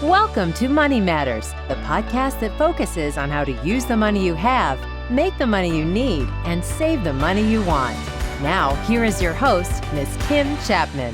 Welcome to Money Matters, the podcast that focuses on how to use the money you have, make the money you need, and save the money you want. Now, here is your host, Miss Kim Chapman.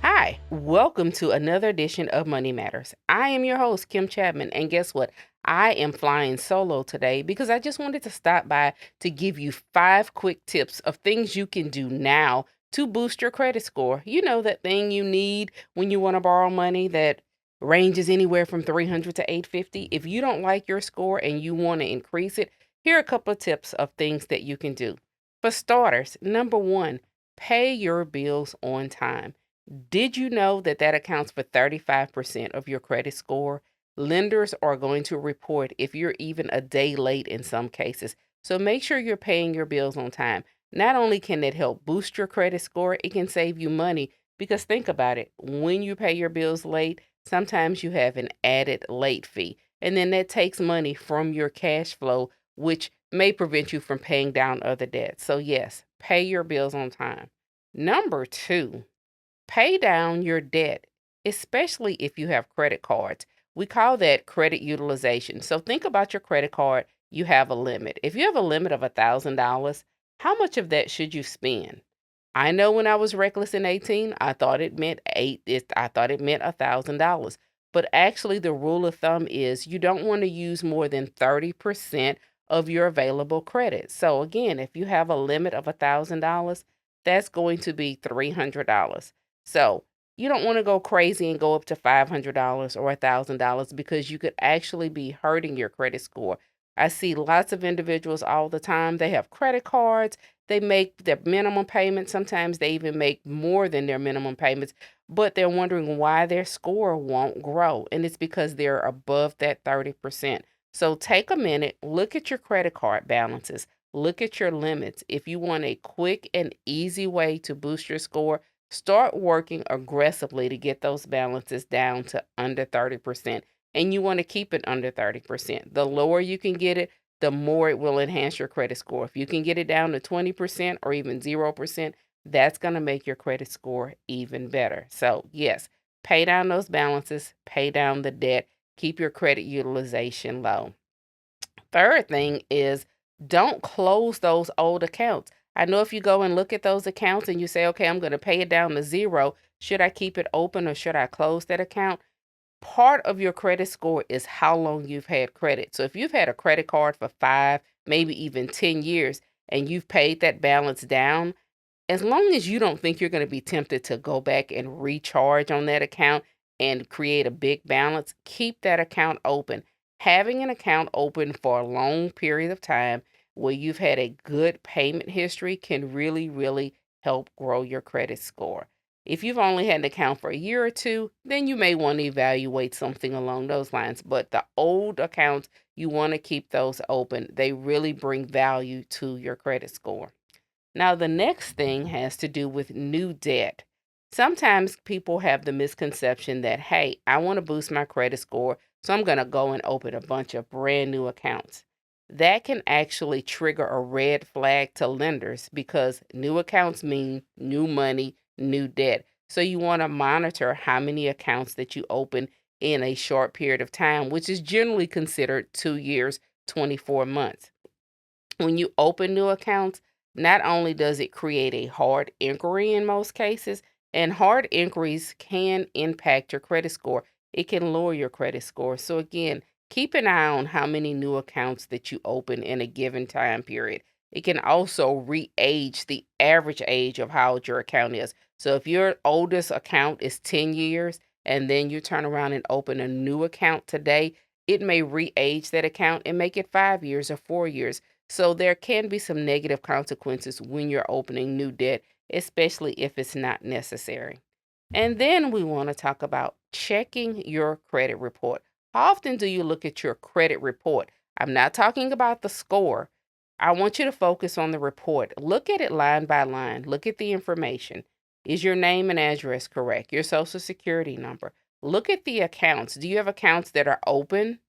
Hi, welcome to another edition of Money Matters. I am your host, Kim Chapman, and guess what? I am flying solo today because I just wanted to stop by to give you 5 quick tips of things you can do now to boost your credit score. You know, that thing you need when you want to borrow money that ranges anywhere from 300 to 850. If you don't like your score and you want to increase it, here are a couple of tips of things that you can do. For starters, number 1, pay your bills on time. Did you know that accounts for 35% of your credit score? Lenders are going to report if you're even a day late in some cases. So make sure you're paying your bills on time. Not only can it help boost your credit score, it can save you money because think about it. When you pay your bills late, sometimes you have an added late fee. And then that takes money from your cash flow, which may prevent you from paying down other debts. So yes, pay your bills on time. Number 2, pay down your debt, especially if you have credit cards. We call that credit utilization. So think about your credit card. You have a limit. If you have a limit of $1,000, how much of that should you spend? I know when I was reckless in 18, I thought it meant I thought it meant $1,000. But actually, the rule of thumb is you don't want to use more than 30% of your available credit. So again, if you have a limit of $1,000, that's going to be $300. So you don't want to go crazy and go up to $500 or $1,000 because you could actually be hurting your credit score. I see lots of individuals all the time. They have credit cards. They make their minimum payments. Sometimes they even make more than their minimum payments, but they're wondering why their score won't grow. And it's because they're above that 30%. So take a minute, look at your credit card balances, look at your limits. If you want a quick and easy way to boost your score, start working aggressively to get those balances down to under 30%. And you want to keep it under 30%. The lower you can get it, the more it will enhance your credit score. If you can get it down to 20% or even 0%, that's going to make your credit score even better. So, yes, pay down those balances, pay down the debt, keep your credit utilization low. Third thing is don't close those old accounts. I know if you go and look at those accounts and you say, okay, I'm going to pay it down to 0, should I keep it open or should I close that account? Part of your credit score is how long you've had credit. So if you've had a credit card for 5, maybe even 10 years, and you've paid that balance down, as long as you don't think you're going to be tempted to go back and recharge on that account and create a big balance, keep that account open. Having an account open for a long period of time where you've had a good payment history can really, really help grow your credit score. If you've only had an account for a year or 2, then you may want to evaluate something along those lines. But the old accounts, you want to keep those open. They really bring value to your credit score. Now, the next thing has to do with new debt. Sometimes people have the misconception that, hey, I want to boost my credit score, so I'm going to go and open a bunch of brand new accounts. That can actually trigger a red flag to lenders because new accounts mean new money, new debt. So you want to monitor how many accounts that you open in a short period of time, which is generally considered 2 years, 24 months. When you open new accounts, not only does it create a hard inquiry in most cases, and hard inquiries can impact your credit score. It can lower your credit score. So again, keep an eye on how many new accounts that you open in a given time period. It can also re-age the average age of how old your account is. So if your oldest account is 10 years and then you turn around and open a new account today, it may re-age that account and make it 5 years or 4 years. So there can be some negative consequences when you're opening new debt, especially if it's not necessary. And then we want to talk about checking your credit report. How often do you look at your credit report? I'm not talking about the score. I want you to focus on the report. Look at it line by line. Look at the information. Is your name and address correct? Your social security number. Look at the accounts. Do you have accounts that are open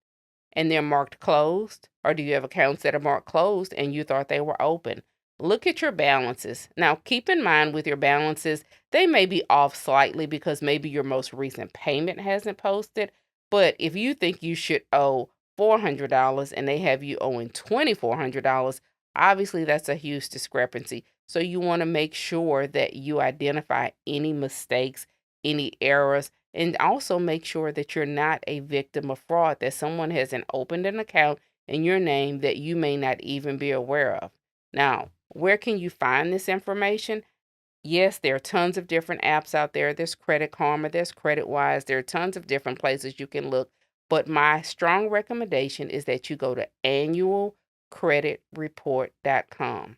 and they're marked closed? Or do you have accounts that are marked closed and you thought they were open? Look at your balances. Now, keep in mind with your balances, they may be off slightly because maybe your most recent payment hasn't posted, But if you think you should owe $400 and they have you owing $2,400, obviously that's a huge discrepancy. So you want to make sure that you identify any mistakes, any errors, and also make sure that you're not a victim of fraud, that someone hasn't opened an account in your name that you may not even be aware of. Now, where can you find this information? Yes, there are tons of different apps out there. There's Credit Karma, there's CreditWise, there are tons of different places you can look. But my strong recommendation is that you go to annualcreditreport.com.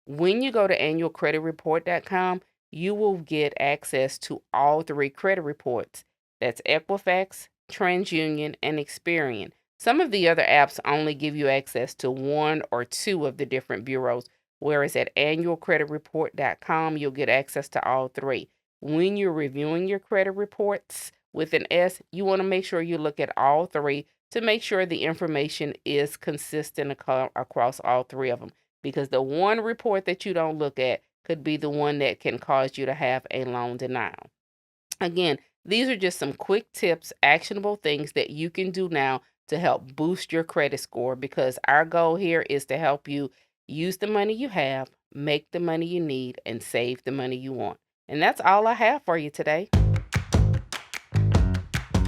When you go to annualcreditreport.com, you will get access to all three credit reports. That's Equifax, TransUnion, and Experian. Some of the other apps only give you access to one or two of the different bureaus, whereas at annualcreditreport.com, you'll get access to all three. When you're reviewing your credit reports with an S, you want to make sure you look at all three to make sure the information is consistent across all three of them, because the one report that you don't look at could be the one that can cause you to have a loan denial. Again, these are just some quick tips, actionable things that you can do now to help boost your credit score, because our goal here is to help you use the money you have, make the money you need, and save the money you want. And that's all I have for you today.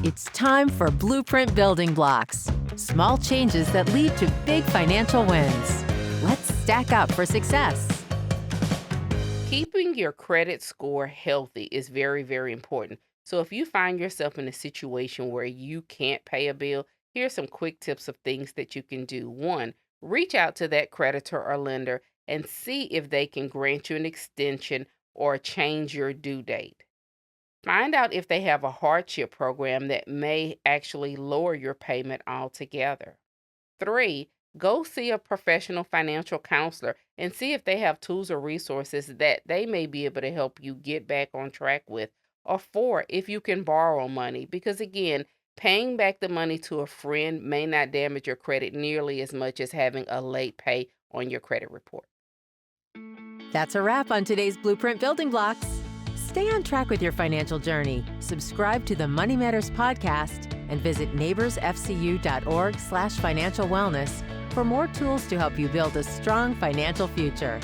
It's time for Blueprint Building Blocks. Small changes that lead to big financial wins. Let's stack up for success. Keeping your credit score healthy is very, very important. So if you find yourself in a situation where you can't pay a bill, here's some quick tips of things that you can do. One, reach out to that creditor or lender and see if they can grant you an extension or change your due date. Find out if they have a hardship program that may actually lower your payment altogether. 3, go see a professional financial counselor and see if they have tools or resources that they may be able to help you get back on track with. Or 4, if you can borrow money, because again, paying back the money to a friend may not damage your credit nearly as much as having a late pay on your credit report. That's a wrap on today's Blueprint Building Blocks. Stay on track with your financial journey. Subscribe to the Money Matters podcast and visit neighborsfcu.org/financial wellness for more tools to help you build a strong financial future.